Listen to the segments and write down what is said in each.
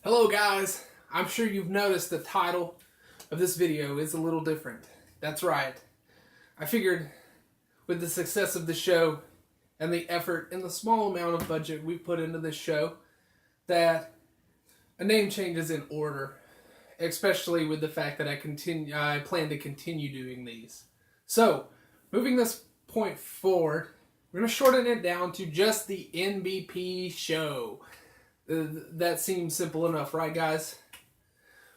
Hello guys, I'm sure you've noticed the title of this video is a little different. That's right. I figured with the success of the show and the effort and the small amount of budget we put into this show that a name change is in order, especially with the fact that I plan to continue doing these. So, moving this point forward, we're going to shorten it down to just the NBP show. That seems simple enough, right, guys?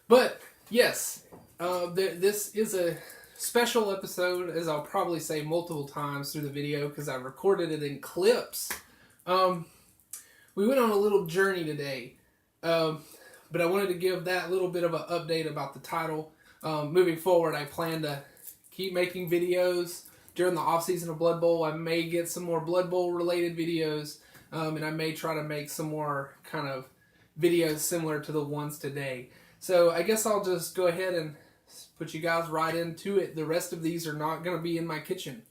But yes, this is a special episode, as I'll probably say multiple times through the video because I recorded it in clips. We went on a little journey today, but I wanted to give that little bit of an update about the title. Moving forward, I plan to keep making videos during the off-season of Blood Bowl. I may get some more Blood Bowl related videos. And I may try to make some more kind of videos similar to the ones today. So I guess I'll just go ahead and put you guys right into it. The rest of these are not going to be in my kitchen.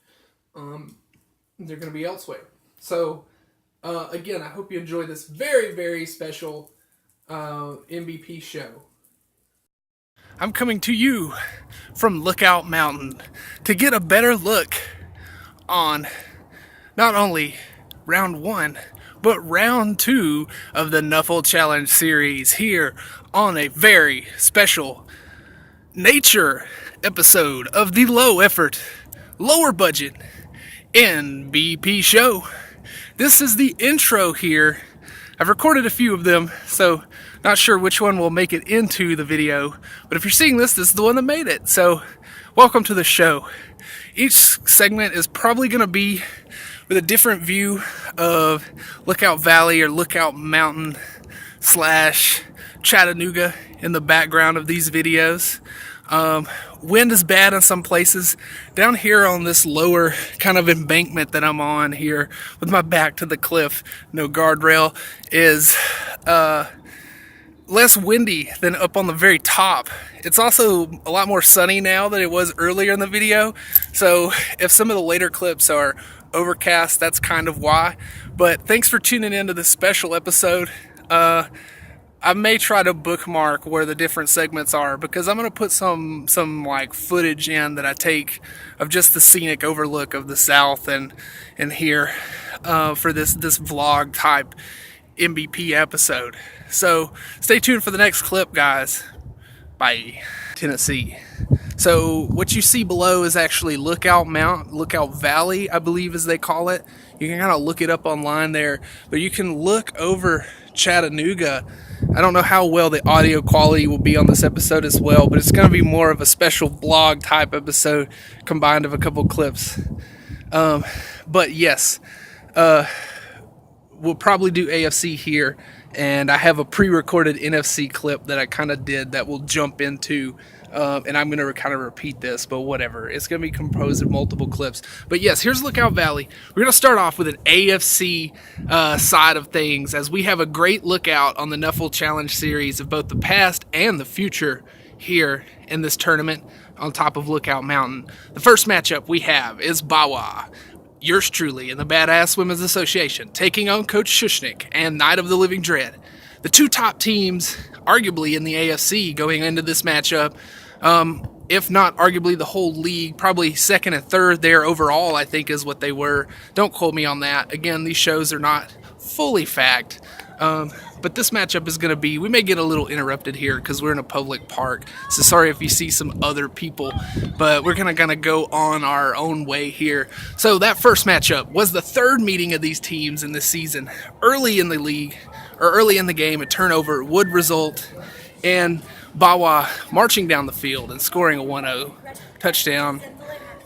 They're going to be elsewhere. So again, I hope you enjoy this very, very special NBP show. I'm coming to you from Lookout Mountain to get a better look on not only round 1, but round 2 of the Nuffle Challenge series here on a very special nature episode of the low effort, lower budget NBP show. This is the intro here. I've recorded a few of them, so not sure which one will make it into the video, but if you're seeing this, this is the one that made it. So welcome to the show. Each segment is probably going to be with a different view of Lookout Valley or Lookout Mountain / Chattanooga in the background of these videos. Wind is bad in some places. Down here on this lower kind of embankment that I'm on here with my back to the cliff, no guardrail, is less windy than up on the very top. It's also a lot more sunny now than it was earlier in the video. So if some of the later clips are overcast, that's kind of why. But thanks for tuning in to this special episode. I may try to bookmark where the different segments are because I'm going to put some like footage in that I take of just the scenic overlook of the South and here for this vlog type NBP episode. So stay tuned for the next clip, guys. Bye. Tennessee. So what you see below is actually Lookout Valley, I believe as they call it. You can kind of look it up online there, but you can look over Chattanooga. I don't know how well the audio quality will be on this episode as well, but it's going to be more of a special vlog type episode combined of a couple clips. But yes, we'll probably do AFC here, and I have a pre-recorded NFC clip that I kind of did that we'll jump into, and I'm going to kind of repeat this, but whatever. It's going to be composed of multiple clips. But yes, here's Lookout Valley. We're going to start off with an AFC side of things, as we have a great lookout on the Nuffle Challenge series of both the past and the future here in this tournament on top of Lookout Mountain. The first matchup we have is Bawa, yours truly, in the Badass Women's Association, taking on Coach Shushnik and Night of the Living Dread. The two top teams, arguably in the AFC, going into this matchup, if not arguably the whole league, probably second and third there overall, I think is what they were. Don't quote me on that. Again, these shows are not fully fact. But this matchup is going to be, we may get a little interrupted here because we're in a public park. So sorry if you see some other people, but we're going to go on our own way here. So that first matchup was the third meeting of these teams in this season. Early in the league, or early in the game, a turnover would result in Bawa marching down the field and scoring a 1-0 touchdown.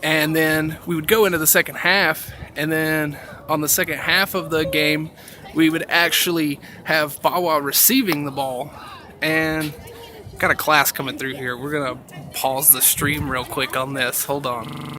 And then we would go into the second half, and then on the second half of the game, we would actually have Bawa receiving the ball. And got a class coming through here. We're going to pause the stream real quick on this. Hold on.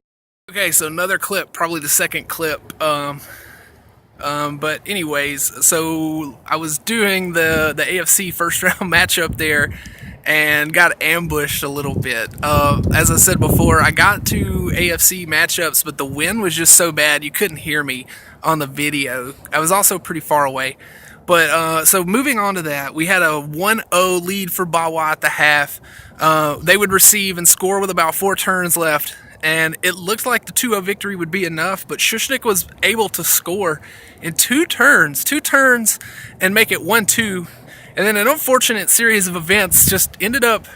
Okay, so another clip, probably the second clip. But anyways, so I was doing the AFC first round matchup there and got ambushed a little bit. As I said before, I got to AFC matchups, but the wind was just so bad you couldn't hear me on the video. I was also pretty far away, But so moving on to that, we had a 1-0 lead for Bawa at the half. They would receive and score with about 4 turns left, and it looked like the 2-0 victory would be enough, but Shushnik was able to score in 2 turns, and make it 1-2. And then an unfortunate series of events just ended up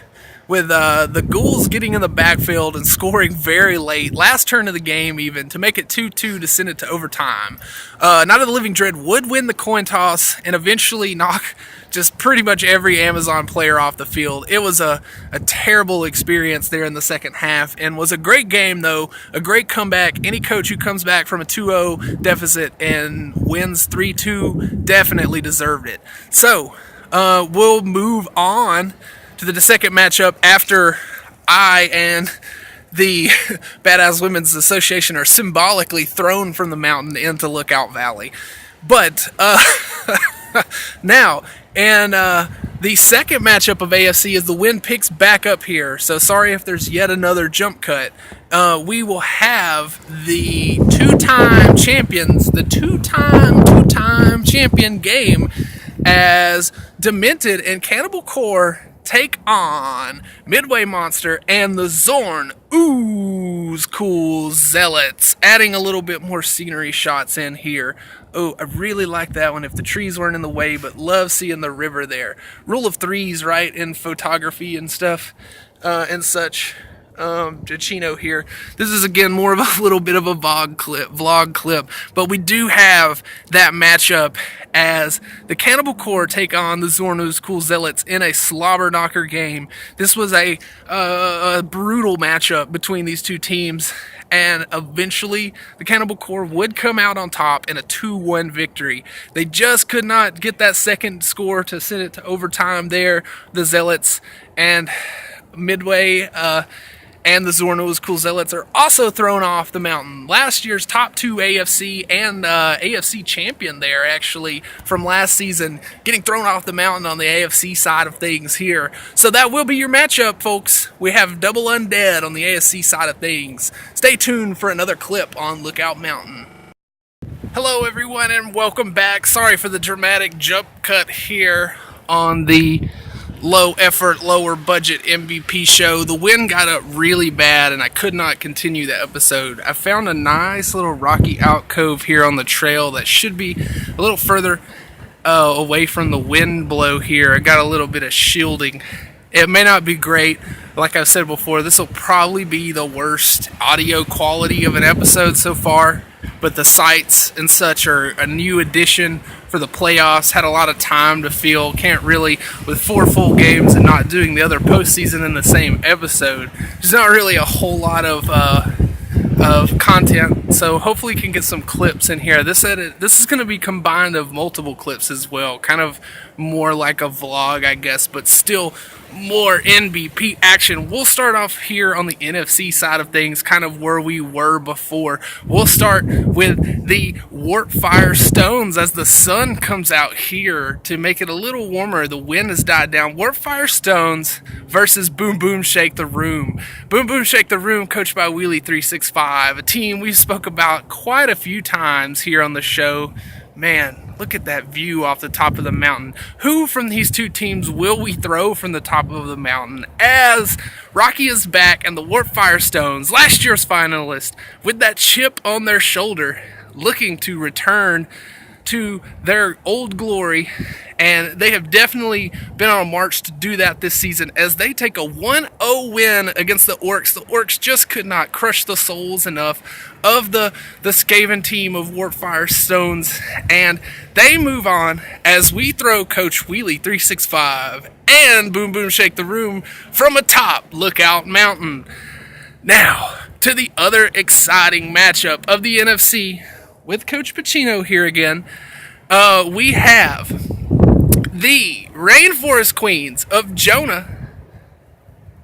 with the Ghouls getting in the backfield and scoring very late, last turn of the game even, to make it 2-2 to send it to overtime. Night of the Living Dread would win the coin toss and eventually knock just pretty much every Amazon player off the field. It was a terrible experience there in the second half, and was a great game, though, a great comeback. Any coach who comes back from a 2-0 deficit and wins 3-2 definitely deserved it. So, we'll move on to the second matchup after I and the Badass Women's Association are symbolically thrown from the mountain into Lookout Valley. But now, and the second matchup of AFC is the wind picks back up here. So sorry if there's yet another jump cut. We will have the two-time champions, the two-time champion game, as Demented and Cannibal Corps take on Midway Monster and the Zorn Ooze Cool Zealots, adding a little bit more scenery shots in here. Oh, I really like that one if the trees weren't in the way, but love seeing the river there. Rule of threes, right, in photography and stuff and such. Giacchino here. This is again more of a little bit of a vlog clip, but we do have that matchup as the Cannibal Corps take on the Zorno's Cool Zealots in a slobber knocker game. This was a brutal matchup between these two teams, and eventually the Cannibal Corps would come out on top in a 2-1 victory. They just could not get that second score to send it to overtime there, the Zealots, and Midway and the Zorno's Cool Zealots are also thrown off the mountain. Last year's top 2 AFC and AFC champion there, actually, from last season, getting thrown off the mountain on the AFC side of things here. So that will be your matchup, folks. We have double undead on the AFC side of things. Stay tuned for another clip on Lookout Mountain. Hello, everyone, and welcome back. Sorry for the dramatic jump cut here on the low effort, lower budget MVP show. The wind got up really bad and I could not continue the episode. I found a nice little rocky alcove here on the trail that should be a little further away from the wind blow here. I got a little bit of shielding. It may not be great. Like I've said before, this will probably be the worst audio quality of an episode so far, but the sights and such are a new addition for the playoffs. Had a lot of time to fill. Can't really, with 4 full games and not doing the other postseason in the same episode, there's not really a whole lot of content. So hopefully can get some clips in here. This is going to be combined of multiple clips as well. Kind of more like a vlog, I guess, but still more NBP action. We'll start off here on the NFC side of things, kind of where we were before. We'll start with the Warpfire Stones as the sun comes out here to make it a little warmer. The wind has died down. Warpfire Stones versus Boom Boom Shake the Room. Boom Boom Shake the Room, coached by Wheelie365, a team we spoke about quite a few times here on the show. Man, look at that view off the top of the mountain. Who from these two teams will we throw from the top of the mountain? As Rocky is back and the Warpfire Stones, last year's finalist, with that chip on their shoulder, looking to return to their old glory, and they have definitely been on a march to do that this season as they take a 1-0 win against the Orcs. The Orcs just could not crush the souls enough of the Skaven team of Warpfire Stones, and they move on as we throw Coach Wheelie365 and Boom Boom Shake the Room from atop Lookout Mountain. Now, to the other exciting matchup of the NFC, with Coach Pacino here again, we have the Rainforest Queens of Jonah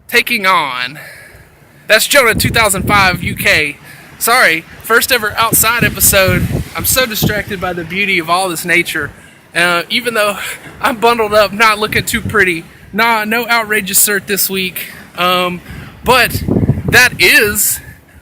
taking on, that's Jonah 2005 UK. Sorry, first ever outside episode. I'm so distracted by the beauty of all this nature. Even though I'm bundled up, not looking too pretty. No outrageous cert this week. But that is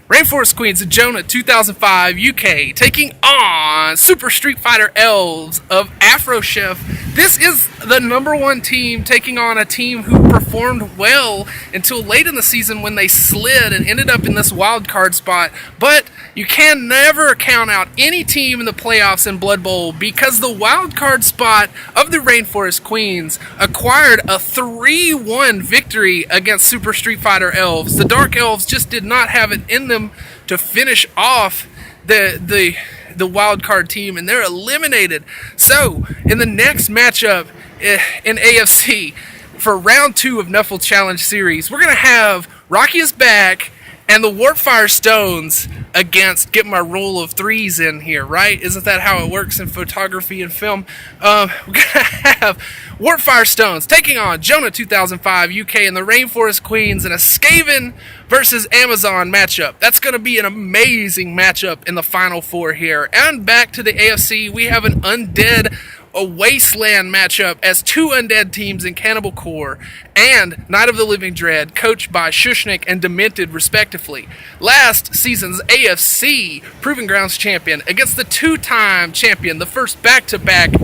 Rainforest Queens of Jonah 2005 UK taking on Super Street Fighter Elves of Afro Chef. This is the #1 team taking on a team who performed well until late in the season when they slid and ended up in this wild card spot. But you can never count out any team in the playoffs in Blood Bowl because the wild card spot of the Rainforest Queens acquired a 3-1 victory against Super Street Fighter Elves. The Dark Elves just did not have it in them to finish off the wild card team, and they're eliminated. So in the next matchup in AFC for round 2 of Nuffle Challenge Series, we're gonna have Rocky is back and the Warpfire Stones against, get my rule of 3s in here, right? Isn't that how it works in photography and film? We're going to have Warpfire Stones taking on Jonah 2005 UK and the Rainforest Queens in a Skaven versus Amazon matchup. That's going to be an amazing matchup in the Final Four here. And back to the AFC, we have an Undead a Wasteland matchup as 2 undead teams in Cannibal Corps and Night of the Living Dread, coached by Shushnik and Demented respectively. Last season's AFC Proving Grounds champion against the 2-time champion, the first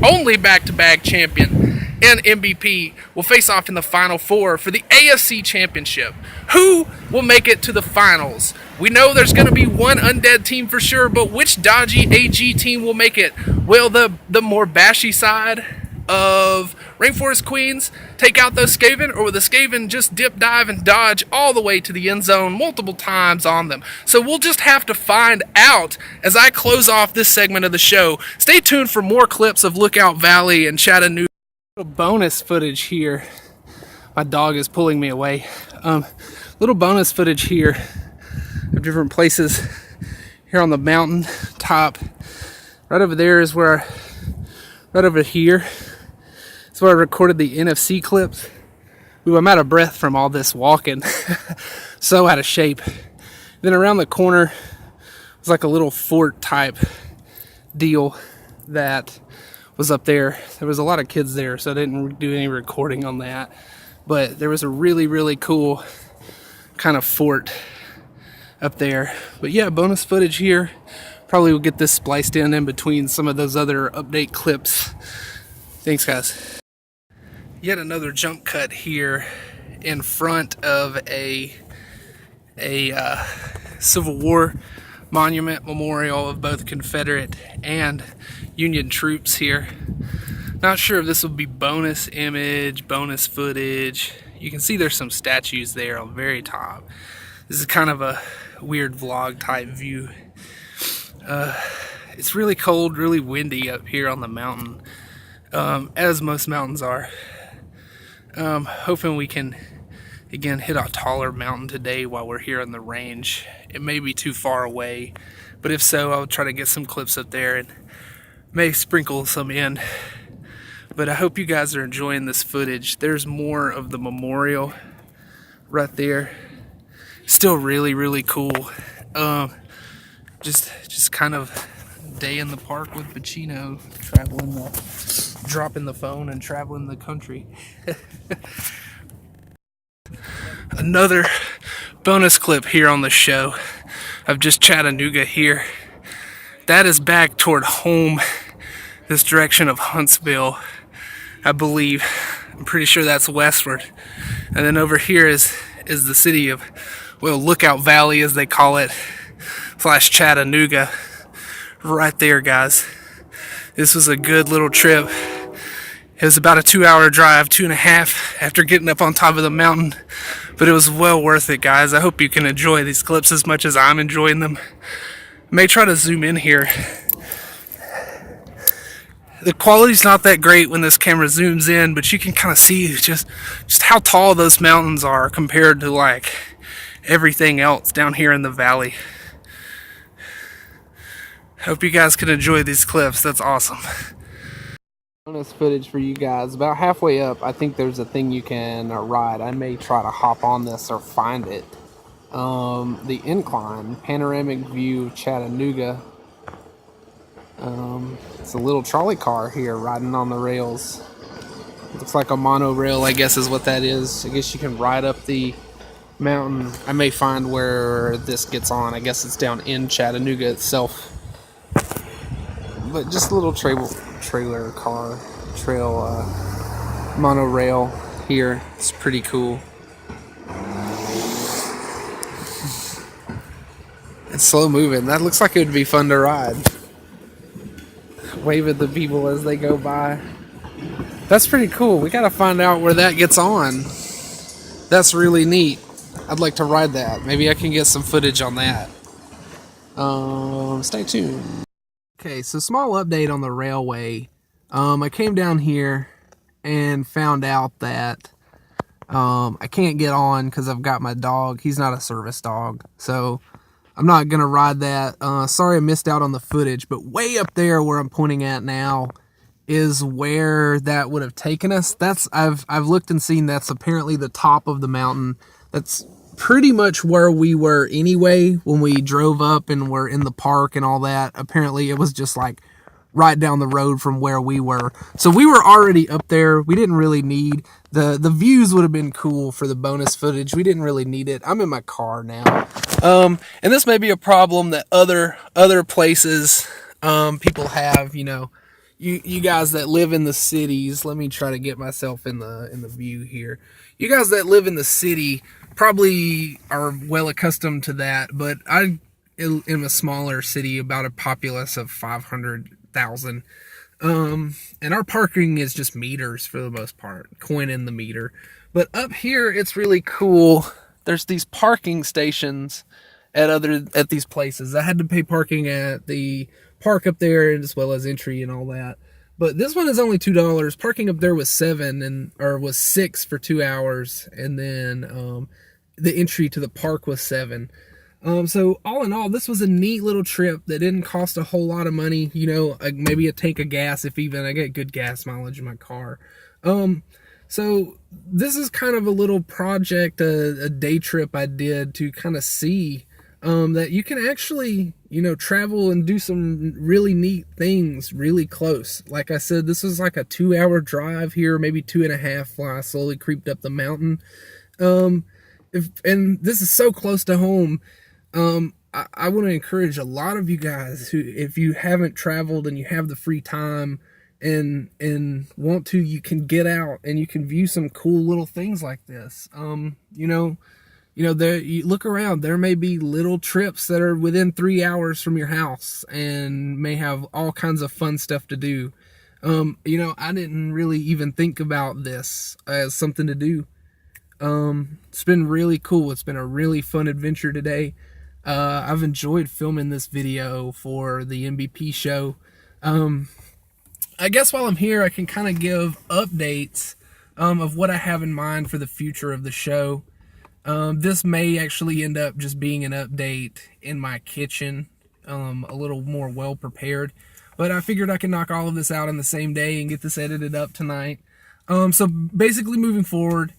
only back-to-back champion in nbp will face off in the Final Four for the AFC Championship. Who will make it to the finals? We know there's going to be one undead team for sure, but which dodgy AG team will make it? Will the more bashy side of Rainforest Queens take out those Skaven, or will the Skaven just dip, dive, and dodge all the way to the end zone multiple times on them? So we'll just have to find out as I close off this segment of the show. Stay tuned for more clips of Lookout Valley and Chattanooga. Bonus footage here. My dog is pulling me away. Little bonus footage here of different places here on the mountain top. Right over there is where, right over here is where I recorded the NFC clips. Ooh, I'm out of breath from all this walking. So out of shape. Then around the corner was like a little fort type deal that was up there. There was a lot of kids there, so I didn't do any recording on that. But there was a really, really cool kind of fort up there. But yeah, bonus footage here. Probably will get this spliced in between some of those other update clips. Thanks, guys. Yet another jump cut here in front of a Civil War monument memorial of both Confederate and Union troops here. Not sure if this will be bonus image, bonus footage. You can see there's some statues there on the very top. This is kind of a weird vlog type view. It's really cold, really windy up here on the mountain, as most mountains are. Hoping we can again hit a taller mountain today while we're here on the range. It may be too far away, but if so, I'll try to get some clips up there and may sprinkle some in. But I hope you guys are enjoying this footage. There's more of the memorial right there. Still really, really cool. Just kind of day in the park with Pacino, dropping the phone and traveling the country. Another bonus clip here on the show of just Chattanooga here. That is back toward home, this direction of Huntsville, I believe. I'm pretty sure that's westward. And then over here is the city of, well, Lookout Valley as they call it, / Chattanooga. Right there, guys. This was a good little trip. It was about a 2-hour drive, 2.5 after getting up on top of the mountain. But it was well worth it, guys. I hope you can enjoy these clips as much as I'm enjoying them. I may try to zoom in here. The quality's not that great when this camera zooms in, but you can kind of see just how tall those mountains are compared to like everything else down here in the valley. Hope you guys can enjoy these clips. That's awesome. Bonus footage for you guys. About halfway up, I think there's a thing you can ride. I may try to hop on this or find it. The incline, panoramic view, Chattanooga. It's a little trolley car here riding on the rails. Looks like a monorail, I guess is what that is. I guess you can ride up the mountain. I may find where this gets on. I guess it's down in Chattanooga itself. But just a little trailer car trail monorail here. It's pretty cool. It's slow moving. That looks like it would be fun to ride. Wave at the people as they go by. That's pretty cool. We gotta find out where that gets on. That's really neat. I'd like to ride that. Maybe I can get some footage on that. Stay tuned. Okay, so small update on the railway. I came down here and found out that I can't get on because I've got my dog. He's not a service dog, so I'm not gonna ride that. Sorry I missed out on the footage, but way up there where I'm pointing at now is where that would have taken us. I've looked and seen that's apparently the top of the mountain. That's pretty much where we were anyway when we drove up and were in the park and all that. Apparently it was just like right down the road from where we were. So we were already up there. We didn't really need the views would have been cool for the bonus footage. We didn't really need it. I'm in my car now. And this may be a problem that other places people have, you know. You guys that live in the cities, let me try to get myself in the view here. You guys that live in the city probably are well accustomed to that, but I am a smaller city, about a populace of 500,000. And our parking is just meters for the most part, coin in the meter. But up here, it's really cool. There's these parking stations at these places. I had to pay parking at the park up there as well as entry and all that. But this one is only $2. Parking up there was was $6 for 2 hours, and then the entry to the park was $7. So all in all, this was a neat little trip that didn't cost a whole lot of money. You know, maybe a tank of gas, if even. I get good gas mileage in my car. So this is kind of a little project, a day trip I did to kind of see that you can actually, you know, travel and do some really neat things really close. Like I said, this was like a 2-hour drive here, maybe 2.5 while I slowly creeped up the mountain. And this is so close to home. I want to encourage a lot of you guys who, if you haven't traveled and you have the free time and want to, you can get out and you can view some cool little things like this. There, you look around, there may be little trips that are within 3 hours from your house and may have all kinds of fun stuff to do. I didn't really even think about this as something to do. It's been really cool. It's been a really fun adventure today. I've enjoyed filming this video for the NBP show. I guess while I'm here, I can kind of give updates of what I have in mind for the future of the show. This may actually end up just being an update in my kitchen, a little more well prepared, but I figured I could knock all of this out in the same day and get this edited up tonight. So basically moving forward,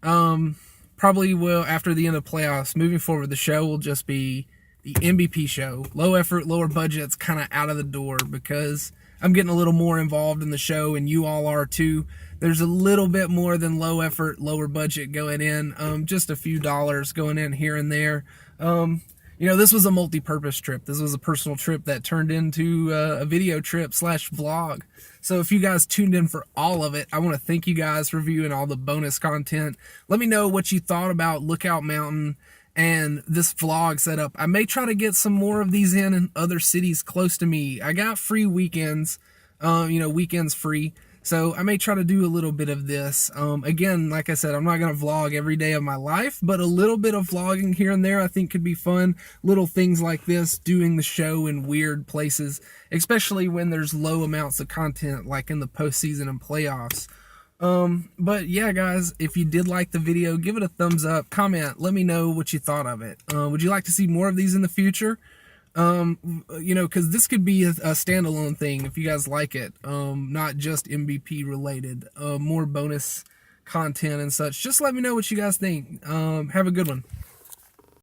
probably will, after the end of playoffs, moving forward, the show will just be the NBP show. Low effort, lower budget's kind of out of the door because I'm getting a little more involved in the show and you all are too. There's a little bit more than low effort, lower budget going in, just a few dollars going in here and there. This was a multi-purpose trip. This was a personal trip that turned into a video trip / vlog. So if you guys tuned in for all of it, I want to thank you guys for viewing all the bonus content. Let me know what you thought about Lookout Mountain and this vlog setup. I may try to get some more of these in other cities close to me. I got free weekends, weekends free. So I may try to do a little bit of this. Again, like I said, I'm not going to vlog every day of my life, but a little bit of vlogging here and there I think could be fun. Little things like this, doing the show in weird places, especially when there's low amounts of content like in the postseason and playoffs. But yeah, guys, if you did like the video, give it a thumbs up, comment, let me know what you thought of it. Would you like to see more of these in the future? Because this could be a standalone thing if you guys like it, not just MVP related, more bonus content and such. Just let me know what you guys think. Have a good one.